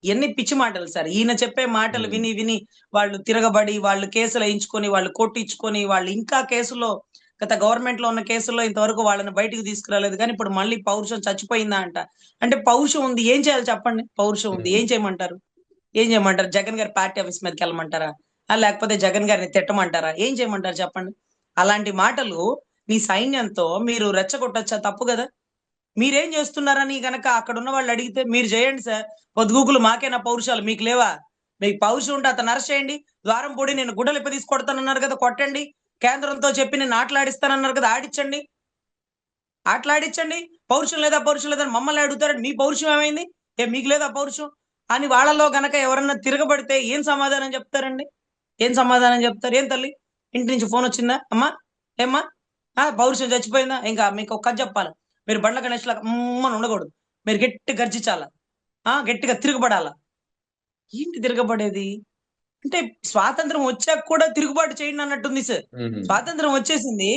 ఎన్ని పిచ్చి మాటలు సార్. ఈయన చెప్పే మాటలు హ్మ్. విని, విని వాళ్ళు తిరగబడి, వాళ్ళు కేసులేయించుకొని, వాళ్ళు కొట్టించుకొని, వాళ్ళు ఇంకా కేసుల్లో గత గవర్నమెంట్‌లో ఉన్న కేసుల్లో ఇంతవరకు వాళ్ళని బయటికి తీసుకురాలేదు గానీ, ఇప్పుడు మళ్ళీ పౌరుషం చచ్చిపోయిందా అంట. అంటే పౌరుషం ఉంది. ఏం చేయాలి చెప్పండి? పౌరుషం ఉంది. హ్మ్. ఏం చేయమంటారు? ఏం చేయమంటారు? జగన్ గారి పార్టీ ఆఫీస్ మీదకెళ్ళమంటారా? లేకపోతే జగన్ గారిని తిట్టమంటారా? ఏం చేయమంటారు చెప్పండి? అలాంటి మాటలు మీ సైన్యంతో మీరు రెచ్చగొట్టొచ్చా? తప్పు గదా! మీరేం జేస్తున్నారని గనక అక్కడున్న వాళ్ళడిగితే, మీరు జేయండి సార్. పొద్దుగూకులు మాకేనా పౌరుషాలు మీకు లేవా? మీకు పౌరుషం ఉంటే అతన్ని అరెస్ట్ చేయండి. ద్వారం పూడి నేను గుడ్డలు ఇప్పదీసి కొడతానన్నారు గదా! కొట్టండి. కేంద్రంతో చెప్పి నేను ఆటలాడిస్తానన్నారు కదా! ఆడిచ్చండి. ఆటలాడిచ్చండి. పౌరుషం లేదా, పౌరుషం లేదని మమ్మల్ని అడుగుతారండి. మీ పౌరుషం ఏమైంది? మీకు లేదా పౌరుషం? అని వాళ్ళలో గనక ఎవరన్నా తిరగబడితే ఏం సమాధానం జెప్తారండి? ఏం సమాధానం జెప్తారు? "ఏం తల్లి ఇంటి నుంచి ఫోనొచ్చిందా? అమ్మా? ఏమ్మా? పౌరుషం చచ్చిపోయిందా?" ఇంకా మీకొక కథ జెప్పాలా. మీరు బండ్ల గణేష్‌లాగా అని ఉండగూడదు. మీరు గట్టిగా గర్జించాలా. గట్టిగా తిరగబడాలా. ఏంటి తిరగబడేది? అంటే స్వాతంత్రం వచ్చాక కూడా తిరుగుబాటు చేయండి అన్నట్టుంది సార్. హుహు. స్వాతంత్రం వచ్చేసింది.